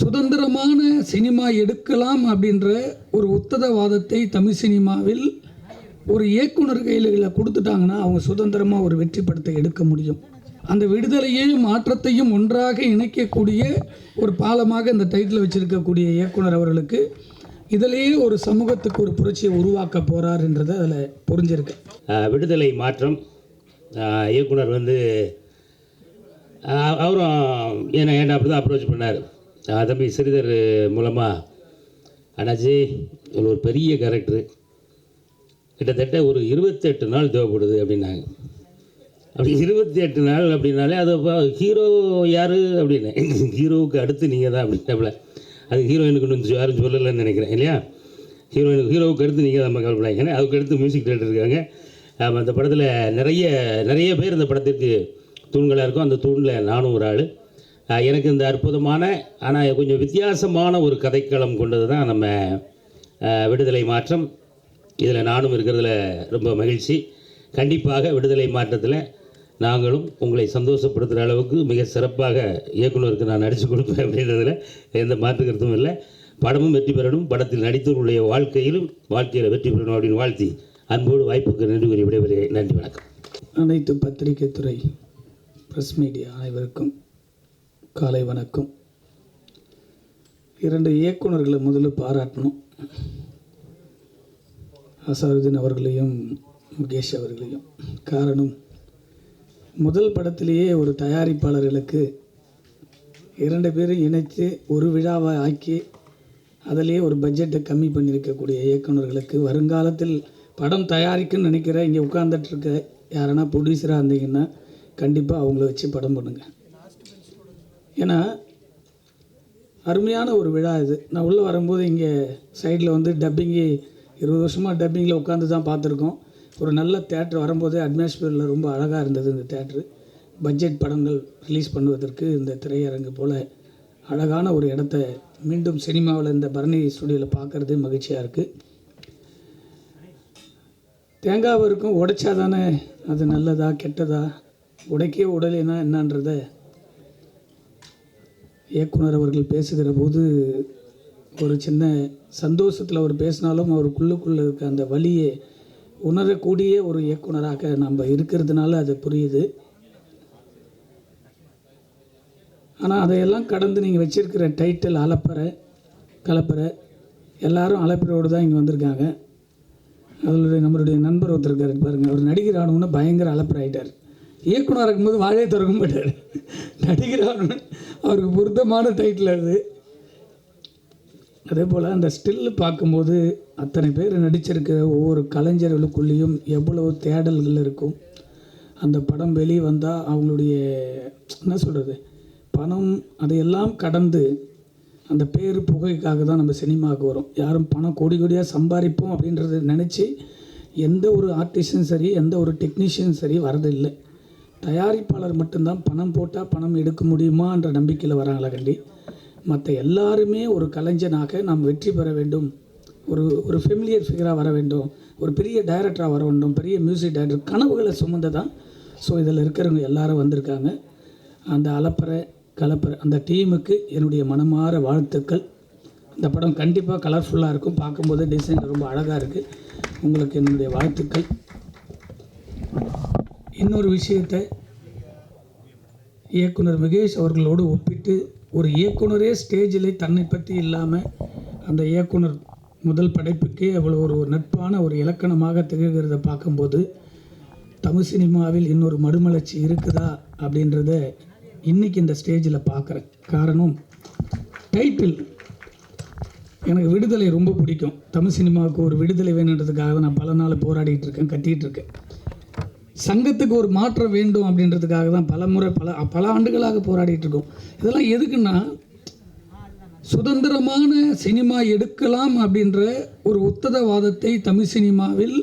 சுதந்திரமான சினிமா எடுக்கலாம் அப்படின்ற ஒரு உத்தரவாதத்தை தமிழ் சினிமாவில் ஒரு இயக்குனர் கையில் கொடுத்துட்டாங்கன்னா அவங்க சுதந்திரமாக ஒரு வெற்றி படத்தை எடுக்க முடியும். அந்த விடுதலையையும் மாற்றத்தையும் ஒன்றாக இணைக்கக்கூடிய ஒரு பாலமாக இந்த டைட்டில் வச்சுருக்கக்கூடிய இயக்குனர் அவர்களுக்கு இதிலேயே ஒரு சமூகத்துக்கு ஒரு புரட்சியை உருவாக்க போகிறார்ன்றதை அதில் புரிஞ்சிருக்கு. விடுதலை மாற்றம் இயக்குனர் அவரும் என்ன அப்படி தான் அப்ரோச் பண்ணார். தம்பி ஸ்ரீதர் மூலமாக அண்ணாச்சி இதில் ஒரு பெரிய கேரக்டரு கிட்டத்தட்ட ஒரு 28 நாள் தேவைப்படுது அப்படின்னாங்க. அப்படி 28 நாள் அப்படின்னாலே அது ஹீரோ யார் அப்படின்னு, ஹீரோவுக்கு அடுத்து நீங்கள் தான் அப்படின்னாப்புல. அது ஹீரோயினுக்கு யாரும் சொல்லலைன்னு நினைக்கிறேன் இல்லையா. ஹீரோவுக்கு அடுத்து நீங்கள் தான் கவலைப்படாங்க. அதுக்கு அடுத்து மியூசிக் டைரக்டர் இருக்காங்க. அந்த படத்தில் நிறைய பேர் இந்த படத்திற்கு தூண்களாக இருக்கும். அந்த தூணில் நானும் ஒரு ஆள். எனக்கு இந்த அற்புதமான ஆனால் கொஞ்சம் வித்தியாசமான ஒரு கதைக்களம் கொண்டது தான் நம்ம விடுதலை மாற்றம். இதில் நானும் இருக்கிறதுல ரொம்ப மகிழ்ச்சி. கண்டிப்பாக விடுதலை மாற்றத்தில் நாங்களும் உங்களை சந்தோஷப்படுத்துகிற அளவுக்கு மிக சிறப்பாக இயக்குனருக்கு நான் நடித்து கொடுப்பேன் அப்படின்றதில் எந்த மாற்று கருத்தும் இல்லை. படமும் வெற்றி பெறணும், படத்தில் நடித்தவர்களுடைய வாழ்க்கையில் வெற்றி பெறணும் அப்படின்னு வாழ்த்தி அன்போடு வாய்ப்புக்கு நன்றி கூறி விடைபெறுகிறேன். நன்றி, வணக்கம். அனைத்து பத்திரிகை துறை ப்ரெஸ் மீடியா அனைவருக்கும் காலை வணக்கம். 2 இயக்குனர்களை முதல்ல பாராட்டணும். அசாருதீன் அவர்களையும் முகேஷ் அவர்களையும். காரணம், முதல் படத்திலேயே ஒரு தயாரிப்பாளர்களுக்கு 2 பேரும் இணைத்து ஒரு விழாவை ஆக்கி அதிலேயே ஒரு பட்ஜெட்டை கம்மி பண்ணியிருக்கக்கூடிய இயக்குநர்களுக்கு வருங்காலத்தில் படம் தயாரிக்குன்னு நினைக்கிற இங்கே உட்கார்ந்துட்டுருக்க யாரனா ப்ரொடியூசராக இருந்தீங்கன்னா கண்டிப்பாக அவங்கள வச்சு படம் பண்ணுங்க. ஏன்னா அருமையான ஒரு விழா இது. நான் உள்ளே வரும்போது இங்கே சைடில் டப்பிங்கு 20 வருஷமாக டப்பிங்கில் உட்காந்து தான் பார்த்துருக்கோம். ஒரு நல்ல தேட்டர் வரும்போதே அட்மாஸ்பியரில் ரொம்ப அழகாக இருந்தது இந்த தேட்ரு. பட்ஜெட் படங்கள் ரிலீஸ் பண்ணுவதற்கு இந்த திரையரங்கு போல் அழகான ஒரு இடத்த மீண்டும் சினிமாவில் இந்த பரணி ஸ்டுடியோவில் பார்க்குறது மகிழ்ச்சியாக இருக்குது. தேங்காய் இருக்கும் உடைச்சா தானே அது நல்லதா கெட்டதா, உடைக்கே உடலைனா என்னன்றதை இயக்குனர் அவர்கள் பேசுகிற போது ஒரு சின்ன சந்தோஷத்தில் அவர் பேசினாலும் அவருக்குள்ளுக்குள்ளே இருக்க அந்த வலியை உணரக்கூடிய ஒரு இயக்குனராக நம்ம இருக்கிறதுனால அது புரியுது. ஆனால் அதையெல்லாம் கடந்து நீங்கள் வச்சுருக்கிற டைட்டில் கலப்பறை எல்லாரும் அலப்பறையோடு தான் இங்கே வந்திருக்காங்க. அதில் நம்மளுடைய நண்பர் ஒருத்தர் இருக்கார் பாருங்கள். அவர் நடிகர் ஆகணும்னு பயங்கர அலப்பறை ஆகிட்டார். இயக்குனர் இருக்கும்போது வாழையை திறக்க மாட்டார். நடிகர் ஆகணும்னு அவருக்கு பொருத்தமான டைட்டில் அது. அதே போல் அந்த ஸ்டில்லு பார்க்கும்போது அத்தனை பேர் நடிச்சிருக்கிற ஒவ்வொரு கலைஞர்களுக்குள்ளேயும் எவ்வளவு தேடல்கள் இருக்கும். அந்த படம் வெளியே வந்தால் அவங்களுடைய என்ன சொல்கிறது, பணம் அதையெல்லாம் கடந்து அந்த பேர் புகைக்காக தான் நம்ம சினிமாவுக்கு வரும். யாரும் பணம் கோடியாக சம்பாதிப்போம் அப்படின்றத நினச்சி எந்த ஒரு ஆர்டிஸ்டும் சரி எந்த ஒரு டெக்னீஷியனும் சரி வரதில்லை. தயாரிப்பாளர் மட்டும்தான் பணம் போட்டால் பணம் எடுக்க முடியுமான்ற நம்பிக்கையில் வராங்களா கண்டி. மற்ற எல்லாருமே ஒரு கலைஞனாக நாம் வெற்றி பெற வேண்டும், ஒரு ஃபெமிலியர் ஃபிகராக வர வேண்டும், ஒரு பெரிய டைரக்டராக வர வேண்டும், பெரிய மியூசிக் டைரக்டர் கனவுகளை சுமந்து தான். ஸோ இதில் இருக்கிறவங்க எல்லாரும் வந்திருக்காங்க. அந்த கலப்பறை அந்த டீமுக்கு என்னுடைய மனமார வாழ்த்துக்கள். இந்த படம் கண்டிப்பாக கலர்ஃபுல்லாக இருக்கும். பார்க்கும்போது டிசைன் ரொம்ப அழகாக இருக்குது. உங்களுக்கு என்னுடைய வாழ்த்துக்கள். இன்னொரு விஷயத்தை இயக்குனர் முகேஷ் அவர்களோடு ஒப்பிட்டு ஒரு இயக்குனரே ஸ்டேஜில் தன்னை பற்றி இல்லாமல் அந்த இயக்குனர் முதல் படைப்புக்கே அவ்வளோ ஒரு நட்பான ஒரு இலக்கணமாக திகழ்கிறத பார்க்கும்போது தமிழ் சினிமாவில் இன்னொரு மறுமலர்ச்சி இருக்குதா அப்படின்றத இன்றைக்கி இந்த ஸ்டேஜில் பார்க்குறேன். காரணம், டைட்டில் எனக்கு விடுதலை ரொம்ப பிடிக்கும். தமிழ் சினிமாவுக்கு ஒரு விடுதலை வேணுன்றதுக்காக நான் பல நாள் போராடிட்டு இருக்கேன், கட்டிகிட்டு இருக்கேன். சங்கத்துக்கு ஒரு மாற்றம் வேண்டும் அப்படின்றதுக்காக தான் பல ஆண்டுகளாக போராடிட்டு இருக்கோம். இதெல்லாம் எதுக்குன்னா, சுதந்திரமான சினிமா எடுக்கலாம் அப்படின்ற ஒரு உத்தரவாதத்தை தமிழ் சினிமாவில்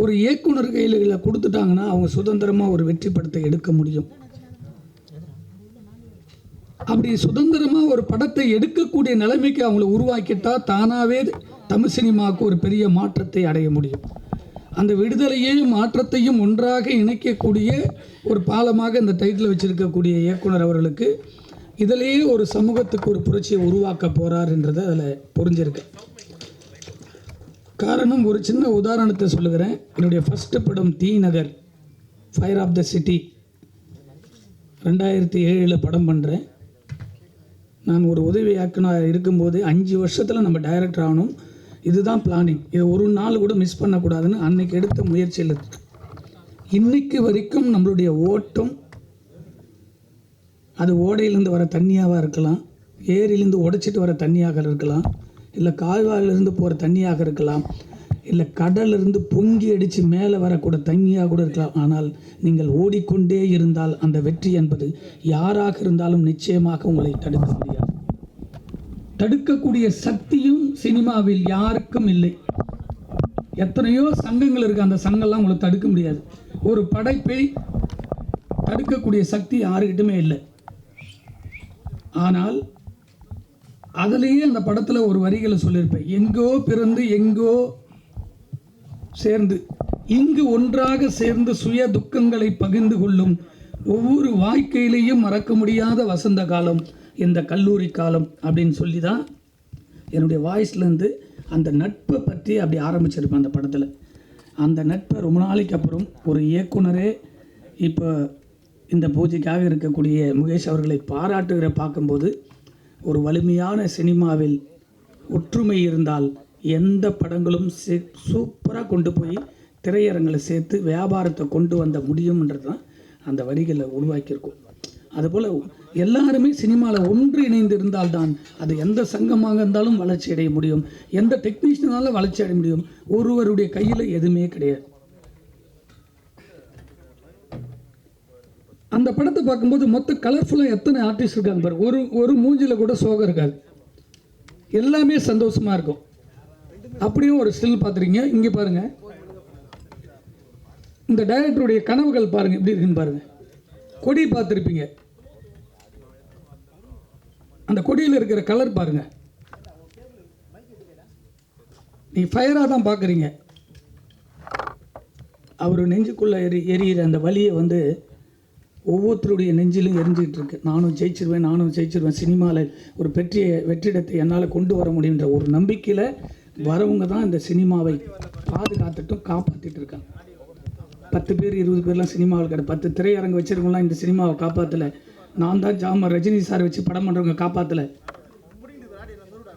ஒரு இயக்குனர் கையில் கொடுத்துட்டாங்கன்னா அவங்க சுதந்திரமாக ஒரு வெற்றி படத்தை எடுக்க முடியும். அப்படி சுதந்திரமாக ஒரு படத்தை எடுக்கக்கூடிய நிலைமைக்கு அவங்கள உருவாக்கிட்டா தானாகவே தமிழ் சினிமாவுக்கு ஒரு பெரிய மாற்றத்தை அடைய முடியும். அந்த விடுதலையையும் மாற்றத்தையும் ஒன்றாக இணைக்கக்கூடிய ஒரு பாலமாக இந்த டைட்டில் வச்சுருக்கக்கூடிய இயக்குனர் அவர்களுக்கு இதிலேயே ஒரு சமூகத்துக்கு ஒரு புரட்சியை உருவாக்க போகிறாருன்றதை அதில் புரிஞ்சிருக்கு. காரணம், ஒரு சின்ன உதாரணத்தை சொல்லுகிறேன். என்னுடைய ஃபஸ்ட்டு படம் தீ நகர், ஃபயர் ஆஃப் த சிட்டி, 2007 படம் பண்ணுறேன். நான் ஒரு உதவி இயக்குனர் இருக்கும்போது 5 வருஷத்தில் நம்ம டைரக்டர் ஆகணும், இதுதான் பிளானிங், இதை ஒரு நாள் கூட மிஸ் பண்ணக்கூடாதுன்னு அன்னைக்கு எடுத்த முயற்சியில் இருக்கு. இன்னைக்கு வரைக்கும் நம்மளுடைய ஓட்டம், அது ஓடையிலேருந்து வர தண்ணியாக இருக்கலாம், ஏரியிலேருந்து உடைச்சிட்டு வர தண்ணியாக இருக்கலாம், இல்லை கால்வாயிலிருந்து போகிற தண்ணியாக இருக்கலாம், இல்லை கடலிருந்து பொங்கி அடித்து மேலே வரக்கூட தண்ணியாக கூட இருக்கலாம். ஆனால் நீங்கள் ஓடிக்கொண்டே இருந்தால் அந்த வெற்றி என்பது யாராக இருந்தாலும் நிச்சயமாக உங்களை தடுக்க முடியாது. தடுக்கக்கூடிய சக்தியும் சினிமாவில் யாருக்கும் இல்லை. எத்தனையோ சங்கங்கள் இருக்குது, அந்த சங்கம்லாம் உங்களை தடுக்க முடியாது. ஒரு படைப்பை தடுக்கக்கூடிய சக்தி யாருக்கிட்டுமே இல்லை. ஆனால் அதுலேயே அந்த படத்தில் ஒரு வரிகளை சொல்லியிருப்பேன், எங்கோ பிறந்து எங்கோ சேர்ந்து இங்கு ஒன்றாக சேர்ந்து சுய துக்கங்களை பகிர்ந்து கொள்ளும் ஒவ்வொரு வாழ்க்கையிலையும் மறக்க முடியாத வசந்த காலம் இந்த கல்லூரி காலம் அப்படின்னு சொல்லி தான் என்னுடைய வாய்ஸ்லேருந்து அந்த நட்பை பற்றி அப்படி ஆரம்பிச்சிருப்பேன் அந்த படத்தில். அந்த நட்பை ரொம்ப நாளைக்கு அப்புறம் ஒரு இயக்குனரே இப்போ இந்த பூஜைக்காக இருக்கக்கூடிய முகேஷ் அவர்களை பாராட்டுகிற பார்க்கும்போது, ஒரு வலிமையான சினிமாவில் ஒற்றுமை இருந்தால் எந்த படங்களும் சூப்பராக கொண்டு போய் திரையரங்கில் சேர்த்து வியாபாரத்தை கொண்டு வந்த முடியும்ன்றது தான் அந்த வரிகளை உருவாக்கியிருக்கும். அதுபோல் எல்லாருமே சினிமாவில் ஒன்று இணைந்து இருந்தால்தான் அது எந்த சங்கமாக இருந்தாலும் வளர்ச்சி அடைய முடியும், எந்த டெக்னீஷியனாலும் வளர்ச்சி அடைய முடியும். ஒருவருடைய கையில் எதுவுமே கிடையாது. அந்த படத்தை பார்க்கும்போது மொத்த கலர்ஃபுல்லாக எத்தனை ஆர்டிஸ்ட் இருக்காங்க பாரு. ஒரு மூஞ்சில் கூட சோகம் இருக்காது, எல்லாமே சந்தோஷமாக இருக்கும். அப்படியும் ஒரு ஸ்டில் பார்த்துருக்கீங்க. இங்கே பாருங்கள், இந்த டைரக்டருடைய கனவுகள் பாருங்கள் எப்படி இருக்குன்னு பாருங்கள். கொடி பார்த்துருப்பீங்க, அந்த கொடியில் இருக்கிற கலர் பாருங்கள். நீ ஃபயராக தான் பார்க்குறீங்க, அவர் நெஞ்சுக்குள்ளே எரியிற அந்த வலியை வந்து ஒவ்வொருத்தருடைய நெஞ்சிலும் எரிஞ்சிக்கிட்டு இருக்கு. நானும் ஜெயிச்சிருவேன், சினிமாவில் ஒரு வெற்றிடத்தை என்னால் கொண்டு வர முடியுன்ற ஒரு நம்பிக்கையில் வரவங்க தான் இந்த சினிமாவை பாதுகாத்துட்டும் காப்பாற்றிட்டு இருக்காங்க. 10 பேர் 20 பேர்லாம் சினிமாவில் கிடையாது. 10 திரையரங்கு வச்சுருக்கவங்களாம் இந்த சினிமாவை காப்பாற்றலை. நான் தான் ஜாமர் ரஜினி சார் வச்சு படம் பண்ணுறவங்க காப்பாற்றலை.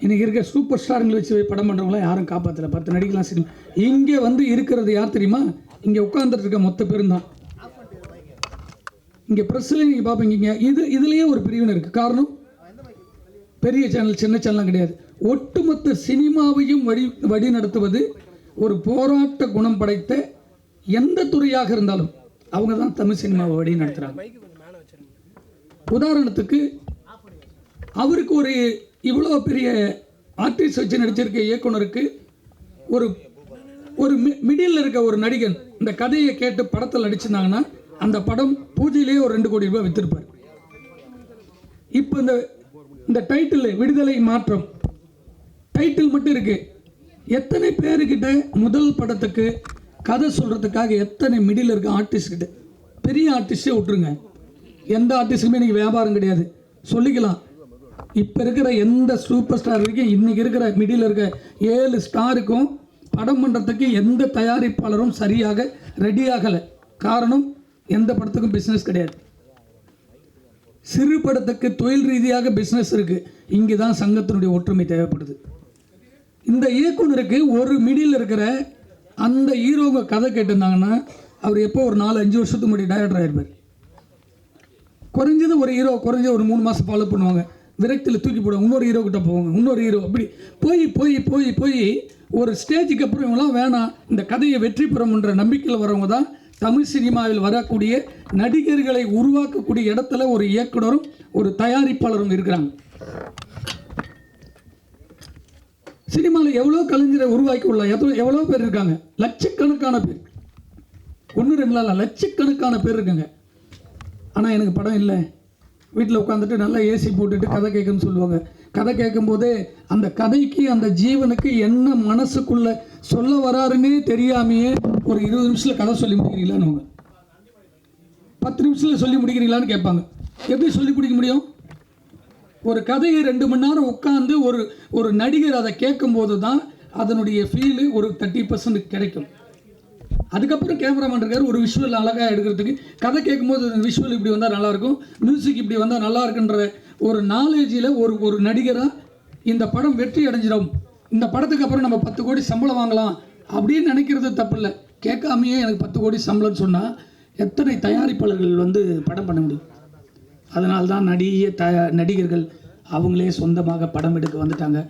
இன்றைக்கி இருக்க சூப்பர் ஸ்டாருங்களை வச்சு படம் பண்ணுறவங்களாம் யாரும் காப்பாற்றலை. 10 நடிகலாம் சினிமா. இங்கே வந்து இருக்கிறது யார் தெரியுமா? இங்கே உட்காந்துட்டு இருக்க மொத்த பேரும் தான். இங்கே ப்ரெஸ்ஸில் நீங்கள் பார்ப்பீங்க, இதுலேயே ஒரு பிரிவினை இருக்குது. காரணம், பெரிய சேனல் சின்ன சேனல்லாம் கிடையாது. ஒட்டுமொத்த சினிமாவையும் வழி நடத்துவது ஒரு போராட்ட குணம் படைத்த எந்த துறையாக இருந்தாலும் அவங்க தான் தமிழ் சினிமாவை வழி நடத்துகிறாங்க. உதாரணத்துக்கு, அவருக்கு ஒரு இவ்வளோ பெரிய ஆர்டிஸ்ட் வச்சு நடிச்சிருக்க இயக்குனருக்கு ஒரு மிடில் இருக்க ஒரு நடிகன் இந்த கதையை கேட்டு படத்தில் நடிச்சிருந்தாங்கன்னா அந்த படம் பூஜையிலேயே ஒரு 2 கோடி ரூபாய் வித்திருப்பார். இப்போ இந்த டைட்டில் விடுதலை மாற்றம் டைட்டில் மட்டும் இருக்கு. எத்தனை பேருக்கிட்ட முதல் படத்துக்கு கதை சொல்கிறதுக்காக எத்தனை மிடில் இருக்க ஆர்டிஸ்ட் கிட்ட, பெரிய ஆர்டிஸ்டே விட்டுருங்க, எந்த ஆர்டிஸ்ட்டுமே இன்றைக்கி வியாபாரம் கிடையாது சொல்லிக்கலாம். இப்போ இருக்கிற எந்த சூப்பர் ஸ்டார் வரைக்கும் இன்றைக்கி இருக்கிற மிடில் இருக்க 7 ஸ்டாருக்கும் படம் பண்ணுறதுக்கு எந்த தயாரிப்பாளரும் சரியாக ரெடியாகலை. காரணம், எந்த படத்துக்கும் பிஸ்னஸ் கிடையாது. சிறு படத்துக்கு தொழில் ரீதியாக பிஸ்னஸ் இருக்குது. இங்கே தான் சங்கத்தினுடைய ஒற்றுமை தேவைப்படுது. இந்த இயக்குனருக்கு ஒரு மிடில் இருக்கிற அந்த ஹீரோங்க கதை கேட்டிருந்தாங்கன்னா அவர் எப்போ ஒரு 4-5 வருஷத்துக்கு முன்னாடி டைரக்டர் ஆகிருப்பார். குறைஞ்சது ஒரு ஹீரோ குறைஞ்ச ஒரு 3 மாதம் ஃபாலோ பண்ணுவாங்க, விரக்தியில் தூக்கி போடுவாங்க, இன்னொரு ஹீரோ கிட்ட போவாங்க, இன்னொரு ஹீரோ, அப்படி போய் போய் போய் போய் ஒரு ஸ்டேஜுக்கு அப்புறம் இவங்களாம் வேணாம், இந்த கதையை வெற்றி பெறும்ன்ற நம்பிக்கையில் வரவங்க தான் தமிழ் சினிமாவில் வரக்கூடிய நடிகர்களை உருவாக்கக்கூடிய இடத்துல ஒரு இயக்குனரும் ஒரு தயாரிப்பாளரும் இருக்கிறாங்க. சினிமாவில் எவ்வளோ கலைஞரை உருவாக்கி உள்ள எவ்வளோ பேர் இருக்காங்க, லட்சக்கணக்கான பேர், 1-2 லட்சக்கணக்கான பேர் இருக்காங்க. ஆனால் எனக்கு படம் இல்லை, வீட்டில் உட்காந்துட்டு நல்லா ஏசி போட்டுட்டு கதை கேட்கணும்னு சொல்லுவாங்க. கதை கேட்கும்போதே அந்த கதைக்கு அந்த ஜீவனுக்கு என்ன மனசுக்குள்ளே சொல்ல வராருன்னே தெரியாமையே ஒரு 20 நிமிஷத்தில் கதை சொல்லி முடிக்கிறீங்களான்னு, 10 நிமிஷத்தில் சொல்லி முடிக்கிறீங்களான்னு கேட்பாங்க. எப்படி சொல்லி முடிக்க முடியும்? ஒரு கதையை 2 மணி நேரம் உட்காந்து ஒரு நடிகர் அதை கேட்கும்போது தான் அதனுடைய ஃபீலு ஒரு 30% கிடைக்கும். அதுக்கப்புறம் கேமராமேன் இருக்கார், ஒரு விஷுவல் அழகாக எடுக்கிறதுக்கு கதை கேட்கும்போது விஷுவல் இப்படி வந்தால் நல்லாயிருக்கும், மியூசிக் இப்படி வந்தால் நல்லா இருக்குன்ற ஒரு நாலேஜில் ஒரு நடிகராக இந்த படம் வெற்றி அடைஞ்சிடும், இந்த படத்துக்கு அப்புறம் நம்ம 10 கோடி சம்பளம் வாங்கலாம் அப்படின்னு நினைக்கிறது தப்பு இல்லை. கேட்காமையே எனக்கு 10 கோடி சம்பளம்னு சொன்னால் எத்தனை தயாரிப்பாளர்கள் வந்து படம் பண்ண முடியும்? அதனால்தான் நடிகர்கள் அவங்களே சொந்தமாக படம் எடுக்க வந்துட்டாங்க.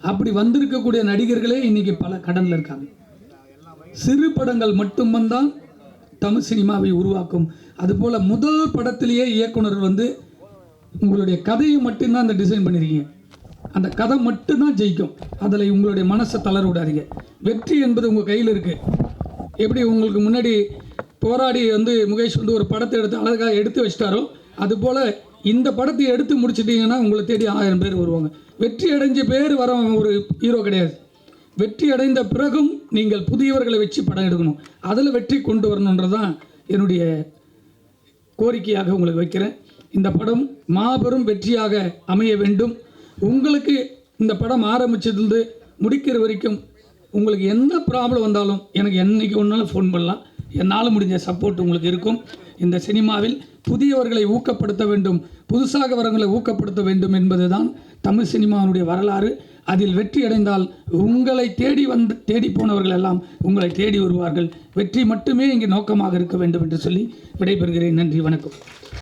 அப்படி வந்திருக்கக்கூடிய நடிகர்களே இன்றைக்கி பல கடனில் இருக்காங்க. சிறு படங்கள் மட்டும் வந்தால் தமிழ் சினிமாவை உருவாக்கும். அதுபோல் முதல் படத்திலேயே இயக்குனர்கள் வந்து உங்களுடைய கதையை மட்டும்தான் அந்த டிசைன் பண்ணியிருக்கீங்க, அந்த கதை மட்டும்தான் ஜெயிக்கும். அதில் உங்களுடைய மனசை தளர விடாதீங்க. வெற்றி என்பது உங்கள் கையில் இருக்குது. எப்படி உங்களுக்கு முன்னாடி போராடி வந்து முகேஷ் வந்து ஒரு படத்தை எடுத்து அழகாக எடுத்து வச்சிட்டாரோ, அதுபோல் இந்த படத்தை எடுத்து முடிச்சிட்டிங்கன்னா உங்களை தேடி 1000 பேர் வருவாங்க. வெற்றி அடைஞ்ச பேர் வர ஒரு ஹீரோ கிடையாது. வெற்றி அடைந்த பிறகும் நீங்கள் புதியவர்களை வச்சு படம் எடுக்கணும், அதில் வெற்றி கொண்டு வரணுன்றதான் என்னுடைய கோரிக்கையாக உங்களுக்கு வைக்கிறேன். இந்த படம் மாபெரும் வெற்றியாக அமைய வேண்டும். உங்களுக்கு இந்த படம் ஆரம்பித்ததுலேருந்து முடிக்கிற வரைக்கும் உங்களுக்கு என்ன ப்ராப்ளம் வந்தாலும் எனக்கு என்றைக்கு ஒன்றாலும் ஃபோன் பண்ணலாம். என்னால் முடிஞ்ச சப்போர்ட் உங்களுக்கு இருக்கும். இந்த சினிமாவில் புதியவர்களை ஊக்கப்படுத்த வேண்டும், புதுசாக வரவங்களை ஊக்கப்படுத்த வேண்டும் என்பது தான் தமிழ் சினிமாவுடைய வரலாறு. அதில் வெற்றி அடைந்தால் உங்களை தேடி போனவர்கள் எல்லாம் உங்களை தேடி வருவார்கள். வெற்றி மட்டுமே இங்கே நோக்கமாக இருக்க வேண்டும் என்று சொல்லி விடைபெறுகிறேன். நன்றி, வணக்கம்.